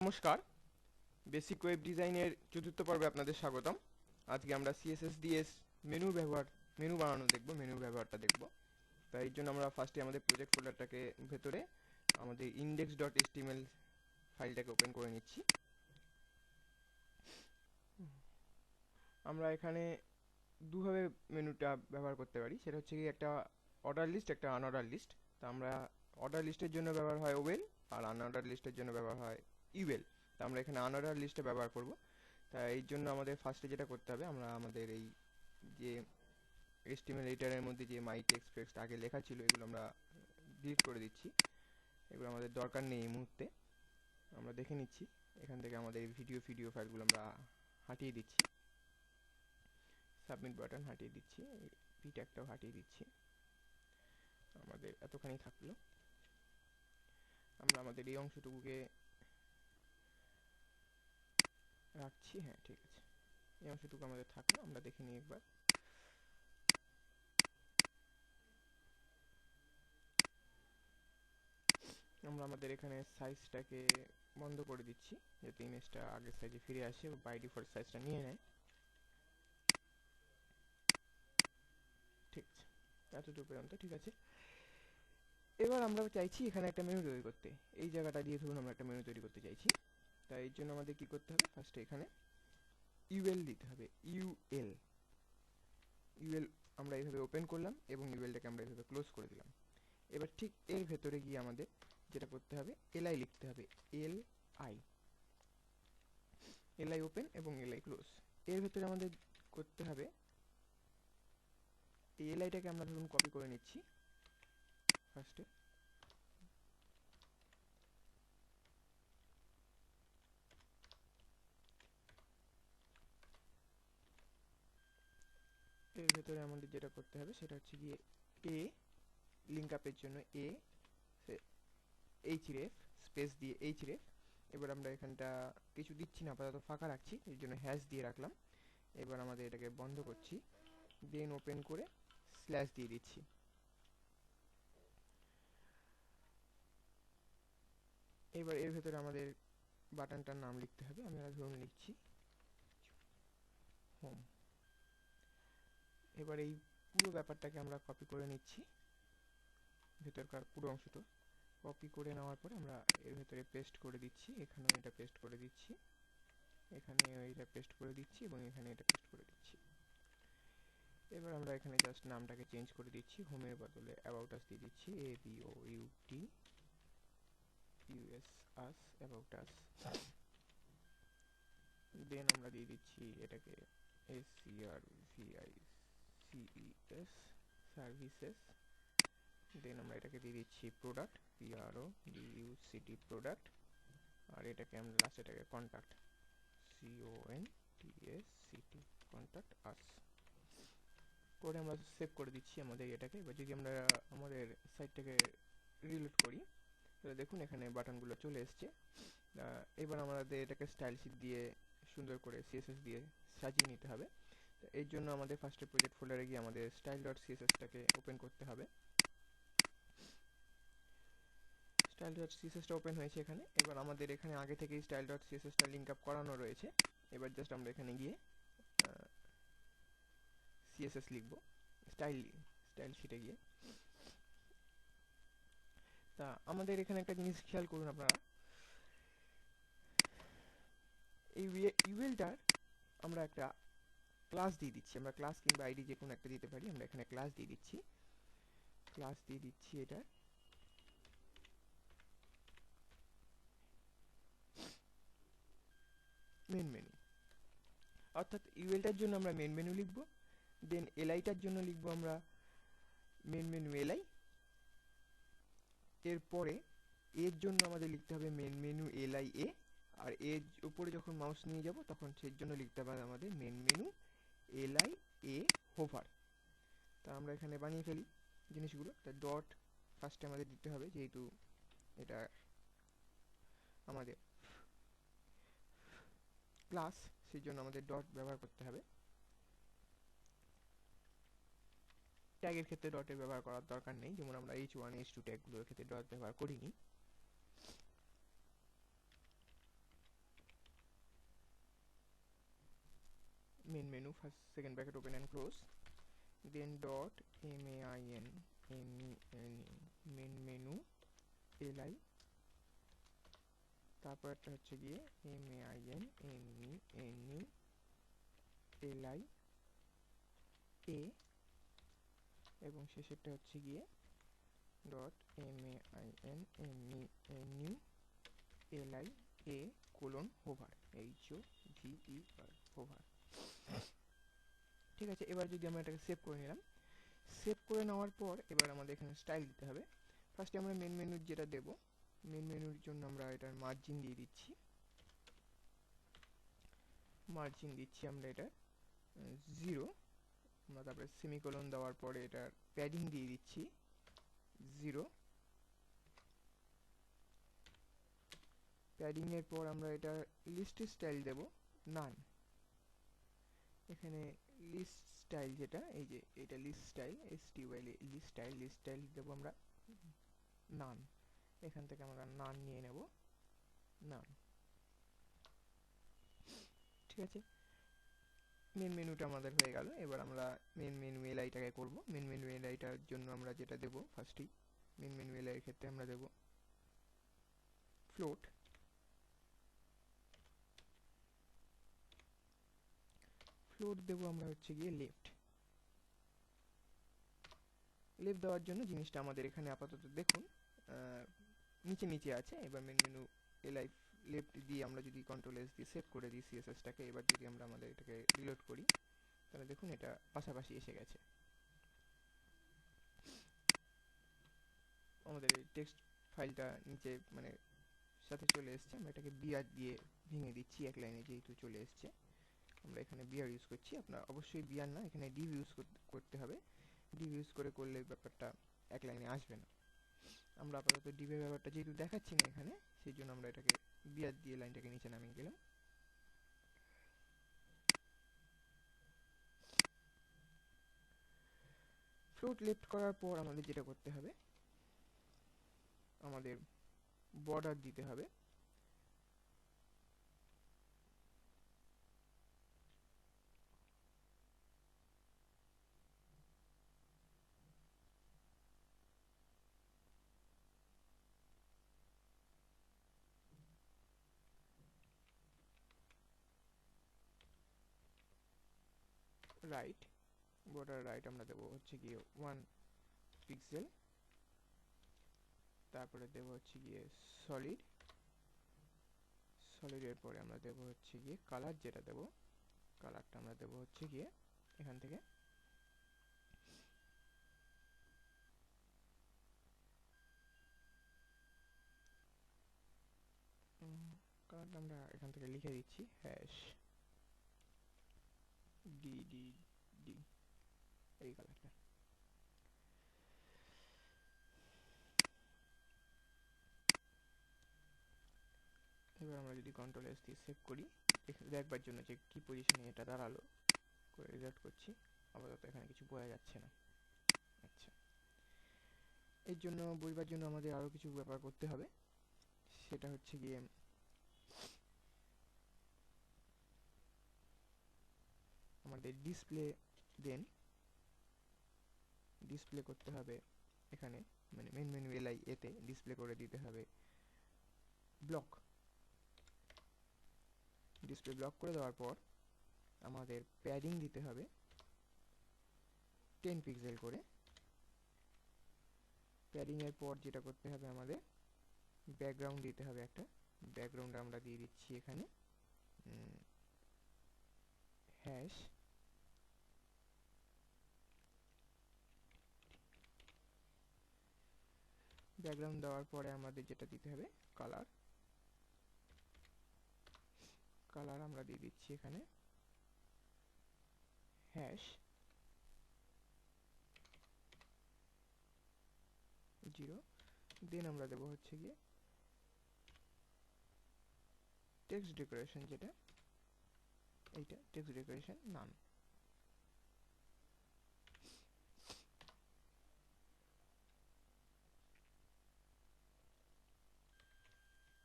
নমস্কার, basic web ডিজাইনের চতুর্থ পর্বে আপনাদের স্বাগতম। আজকে আমরা CSS মেনু বানানো দেখব, মেনুর ব্যবহারটা দেখব। তাই এর জন্য আমরা ফার্স্টে আমাদের প্রজেক্ট ফোল্ডারটাকে ভেতরে আমাদের index.html ফাইলটাকে ওপেন করে নিচ্ছি। আমরা এখানে দুভাবে মেনুটা ব্যবহার করতে পারি, সেটা হচ্ছে কি একটা অর্ডার লিস্ট, একটা আনঅর্ডার লিস্ট। তা আমরা অর্ডার লিস্টের জন্য ব্যবহার হয় ওয়েল, আর আনঅর্ডার লিস্টের জন্য ব্যবহার হয় ইউএল। তা আমরা এখানে আনঅর্ডার লিস্টে ব্যবহার করব। তাই এই জন্য আমাদের ফার্স্টে যেটা করতে হবে, আমরা আমাদের এই যে HTML এডিটরের মধ্যে যে মাই টেক্সট ফেক্সট আগে লেখা ছিল, এগুলো আমরা ডিলিট করে দিচ্ছি। এগুলো আমাদের দরকার নেই এই মুহূর্তে। আমরা দেখে নিচ্ছি এখান থেকে আমাদের ভিডিও ফাইলগুলো আমরা হাটিয়ে দিচ্ছি, সাবমিট বাটন হাটিয়ে দিচ্ছি, পি ট্যাগটাও হাটিয়ে দিচ্ছি। আমাদের এতখানি থাকলো। আমরা আমাদের এই অংশটুকুকে রাখছি। হ্যাঁ, ঠিক আছে, এই অংশটুকু আমাদের থাকলো। আমরা দেখে নিই একবার। আমরা আমাদের এখানে সাইজটাকে বন্ধ করে দিচ্ছি, যাতে ইমেজটা আগের সাইজে ফিরে আসে, বাই ডিফল্ট সাইজটা নিয়ে নেয়। ঠিক আছে, এতটুকু পর্যন্ত ঠিক আছে। এবার আমরা চাইছি এখানে একটা মেনু তৈরি করতে। এই জায়গাটা দিয়ে ধরুন আমরা একটা মেনু তৈরি করতে চাইছি। তাই এর জন্য আমাদের কি করতে হবে, ফার্স্টে এখানে ইউএল দিতে হবে। ইউএল ইউএল আমরা এইভাবে ওপেন করলাম এবং ইউএলটাকে আমরা এইভাবে ক্লোজ করে দিলাম। এবার ঠিক এর ভেতরে গিয়ে আমাদের যেটা করতে হবে, এলআই লিখতে হবে। এলআই এলআই ওপেন এবং এলআই ক্লোজ। এর ভেতরে আমাদের করতে হবে, এই এলআইটাকে আমরা ধরুন কপি করে নিচ্ছি ফার্স্টে। এর ভেতরে আমাদের যেটা করতে হবে সেটা হচ্ছে গিয়ে এ, লিঙ্ক আপের জন্য এ এইচরেফ স্পেস দিয়ে এইচরেফ। এবার আমরা এখানটা কিছু দিচ্ছি না, আপাতত ফাঁকা রাখছি, এর জন্য হ্যাশ দিয়ে রাখলাম। এবার আমাদের এটাকে বন্ধ করছি, দেন ওপেন করে স্ল্যাশ দিয়ে দিচ্ছি। এবার এর ভেতরে আমাদের বাটনটার নাম লিখতে হবে। আমরা ধরুন লিখছি হোম। এবার এই পুরো ব্যাপারটাকে আমরা কপি করে নিচ্ছি, ভেতরকার পুরো অংশটা কপি করে নেওয়ার পরে আমরা এর ভেতরে পেস্ট করে দিচ্ছি। এখানেও এটা পেস্ট করে দিচ্ছি, এখানে এটা পেস্ট করে দিচ্ছি এবং এখানে এটা পেস্ট করে দিচ্ছি। এবার আমরা এখানে জাস্ট নামটাকে চেঞ্জ করে দিচ্ছি, হোমের বদলে অ্যাবাউট আস দিয়ে দিচ্ছি। ABOUT US about us. Then আমরা দিয়ে দিচ্ছি এটাকে SERVICES সার্ভিসেস। দেন আমরা এটাকে দিয়ে দিচ্ছি প্রোডাক্ট, PRODUCT প্রোডাক্ট। আর এটাকে আমরা লাস্ট এটাকে কন্ট্যাক্ট, CONTSCT কন্ট্যাক্ট আস করে আমরা সেভ করে দিচ্ছি আমাদের এটাকে। এবার যদি আমরা আমাদের সাইটটাকে রিলোড করি, তাহলে দেখুন এখানে বাটনগুলো চলে এসছে। এবার আমাদের এটাকে স্টাইল শিট দিয়ে সুন্দর করে CSS দিয়ে সাজিয়ে নিতে হবে। এর জন্য আমাদের ফার্স্টে প্রজেক্ট ফোল্ডারে গিয়ে আমাদের style.cssটাকে ওপেন করতে হবে। style.cssটা ওপেন হয়েছে এখানে। এবার আমাদের এখানে আগে থেকেই style.cssটা লিঙ্ক আপ করানো রয়েছে। এবার জাস্ট আমরা এখানে গিয়ে CSS লিখব, স্টাইল শিটে গিয়ে। তা আমাদের এখানে একটা জিনিস খেয়াল করুন আপনারা, এই ইউএলটার আমরা একটা ক্লাস দিয়ে দিচ্ছি। আমরা ক্লাস কিংবা আইডি যে কোনো একটা দিতে পারি। আমরা এখানে ক্লাস দিয়ে দিচ্ছি, এটা মেন মেনু। অর্থাৎ ইউএলটার জন্য আমরা মেন মেনু লিখব, দেন এলআইটার জন্য লিখব আমরা মেন মেনু এলআই। এরপরে এর জন্য আমাদের লিখতে হবে মেন মেনু এলআই এ। আর এর উপরে যখন মাউস নিয়ে যাব তখন সেই জন্য লিখতে হবে আমাদের মেন মেনু এলআই এ হোভার। তা আমরা এখানে বানিয়ে ফেলি জিনিসগুলো। তা ডট ফার্স্টে আমাদের দিতে হবে, যেহেতু এটা আমাদের ক্লাস, সেই জন্য আমাদের ডট ব্যবহার করতে হবে। ট্যাগের ক্ষেত্রে ডটের ব্যবহার করার দরকার নেই, যেমন আমরা H1 H2 ট্যাগগুলোর ক্ষেত্রে ডট ব্যবহার করিনি। main menu, first second bracket open and close, then dot main main menu li, তারপর একটা হচ্ছে গিয়ে main li a, এবং শেষেরটা হচ্ছে গিয়ে dot main li a colon hover, hover. ঠিক আছে, এবার যদি আমরা এটাকে সেভ করে নিলাম, সেভ করে নেওয়ার পর এবার আমাদের এখানে স্টাইল দিতে হবে। ফার্স্টে আমরা মেন মেনুর যেটা দেব, মেন মেনুর জন্য আমরা এটার মার্জিন দিয়ে দিচ্ছি, মার্জিন দিচ্ছি আমরা এটা 0, আমরা তারপরে সেমিকোলন দেওয়ার পরে এটার প্যাডিং দিয়ে দিচ্ছি 0, প্যাডিং এর পর আমরা এটা লিস্ট স্টাইল দেব নান। এখানে লিস্ট স্টাইল যেটা, এই যে এটা লিস্ট স্টাইল, লিস্ট স্টাইল দেব আমরা নান। এখান থেকে আমরা নান নিয়ে নেব, নান। ঠিক আছে, মেন মেনুটা আমাদের হয়ে গেল। এবার আমরা মেন মেনু এলআইটাকে করব। মেন মেনু এলআইটার জন্য আমরা যেটা দেব ফার্স্টেই, মেন মেনু এলআই এর ক্ষেত্রে আমরা দেব ফ্লোট, ফ্লোট দেব আমরা হচ্ছে গিয়ে লেফট। লেফট দেওয়ার জন্য জিনিসটা আমাদের এখানে আপাতত দেখুন নিচে নিচে আছে। এবার মেন মেনু এলআই লেফট দিয়ে আমরা যদি কন্ট্রোল এস দিয়ে সেভ করে দিই সিএসএসটাকে, এবার যদি আমরা আমাদের এটাকে রিলোড করি তাহলে দেখুন এটা পাশাপাশি এসে গেছে। আমাদের টেক্সট ফাইলটা নিচে মানে সাথে চলে এসছে। আমরা এটাকে বিআর দিয়ে ভেঙে দিচ্ছি এক লাইনে, যেহেতু চলে এসছে। আমরা এখানে বিআর ইউজ করছি, আপনার অবশ্যই বিআর না, এখানে ডিভ ইউজ করতে হবে। ডিভ ইউজ করলে ব্যাপারটা এক লাইনে আসবে না। আমরা আপাতত ডিভের ব্যাপারটা যেহেতু দেখাচ্ছি না এখানে, সেই জন্য আমরা এটাকে বিআর দিয়ে লাইনটাকে নিচে নামিয়ে গেলাম। ফ্লোট লেফট করার পর আমাদের যেটা করতে হবে, আমাদের বর্ডার দিতে হবে। রাইট, বর্ডার রাইট আমরা দেবো হচ্ছে গিয়ে 1 পিক্সেল, তারপরে দেবো হচ্ছে গিয়ে সলিড, সলিডের পরে আমরা দেবো হচ্ছে গিয়ে কালার, যেটা দেবো কালারটা আমরা দেবো হচ্ছে গিয়ে এখান থেকে কালারটা আমরা এখান থেকে লিখে দিচ্ছি হ্যাশ ডি ডি ডি, এই কালারটা। এবার আমরা যদি কন্ট্রোল এস দিয়ে সেভ করি, দেখবার জন্য যে কি পজিশনে এটা দাঁড়ালো, করে রিলোড করছি, আপাতত এখানে কিছু বোঝা যাচ্ছে না। আচ্ছা, এর জন্য বুঝবার জন্য আমাদের আরও কিছু ব্যাপার করতে হবে। সেটা হচ্ছে গিয়ে আমাদের ডিসপ্লে দেন ডিসপ্লে করতে হবে এখানে, মানে মেন মেনু এলআই এতে ডিসপ্লে করে দিতে হবে ব্লক। ডিসপ্লে ব্লক করে দেওয়ার পর আমাদের প্যাডিং দিতে হবে 10 পিক্সেল করে। প্যাডিং এর পর যেটা করতে হবে, আমাদের ব্যাকগ্রাউন্ড দিতে হবে একটা। ব্যাকগ্রাউন্ড আমরা দিয়ে দিচ্ছি এখানে হ্যাশ ব্যাকগ্রাউন্ড দেওয়ার পরে আমাদের যেটা দিতে হবে কালার, কালার আমরা দিয়ে দিচ্ছি এখানে হ্যাশ 0। দেন আমরা দেবো হচ্ছে গিয়ে টেক্সট ডেকোরেশন, যেটা এইটা টেক্সট ডেকোরেশন নাম।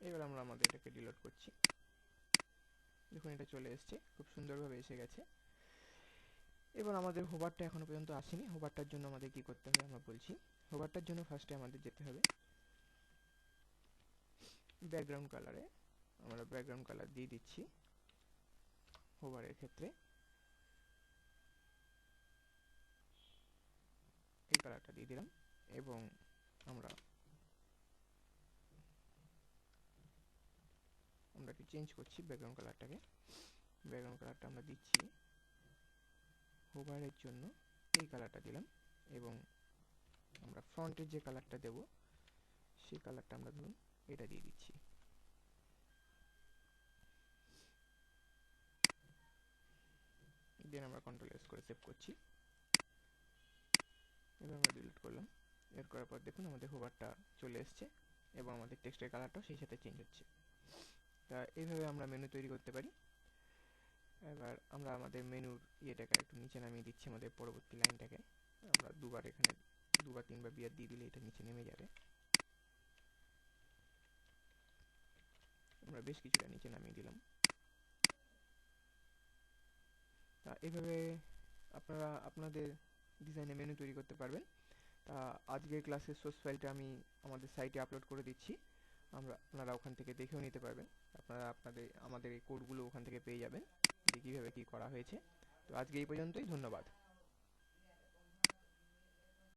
এবার আমরা আমাদের এটাকে ডিলিট করছি। দেখুন এটা চলে এসছে, খুব সুন্দরভাবে এসে গেছে। এবার আমাদের হোভারটা এখনো পর্যন্ত আসেনি। হোভারটার জন্য আমাদের কি করতে হবে আমরা বলছি। হোভারটার জন্য ফার্স্টে আমাদের যেতে হবে ব্যাকগ্রাউন্ড কালারে। আমরা ব্যাকগ্রাউন্ড কালার দিয়ে দিচ্ছি হোভারের ক্ষেত্রে, এই কালারটা দিয়ে দিলাম। এবং আমরা একটু চেঞ্জ করছি ব্যাকগ্রাউন্ড কালারটাকে। ব্যাকগ্রাউন্ড কালারটা আমরা দিচ্ছি হোভারের জন্য, এই কালারটা দিলাম। এবং আমরা ফ্রন্টের যে কালারটা দেব সেই কালারটা আমরা ধরুন এটা দিয়ে দিচ্ছি। দেন আমরা কন্ট্রোল এস করে সেভ করছি। এবার আমরা ডিলিট করলাম। এর করার পর দেখুন আমাদের হোভারটা চলে এসছে এবং আমাদের টেক্সটের কালারটাও সেই সাথে চেঞ্জ হচ্ছে। তা এইভাবে আমরা মেনু তৈরি করতে পারি। এবার আমরা আমাদের মেনুর ইয়েটাকে একটু নিচে নামিয়ে দিচ্ছি, আমাদের পরবর্তী লাইনটাকে। আমরা দুবার এখানে দুবার তিনবার বিয়ার দিয়ে দিলে এটা নিচে নেমে যাবে। আমরা বেশ কিছুটা নিচে নামিয়ে দিলাম। তা এইভাবে আপনারা আপনাদের ডিজাইনে মেনু তৈরি করতে পারবেন। তা আজকের ক্লাসের সোর্স ফাইলটা আমি আমাদের সাইটে আপলোড করে দিচ্ছি, আপনারা ওখান থেকে দেখেও নিতে পারবেন। আপনারা আমাদের এই কোডগুলো ওখান থেকে পেয়ে যাবেন যে কীভাবে কী করা হয়েছে। তো আজকে এই পর্যন্তই, ধন্যবাদ।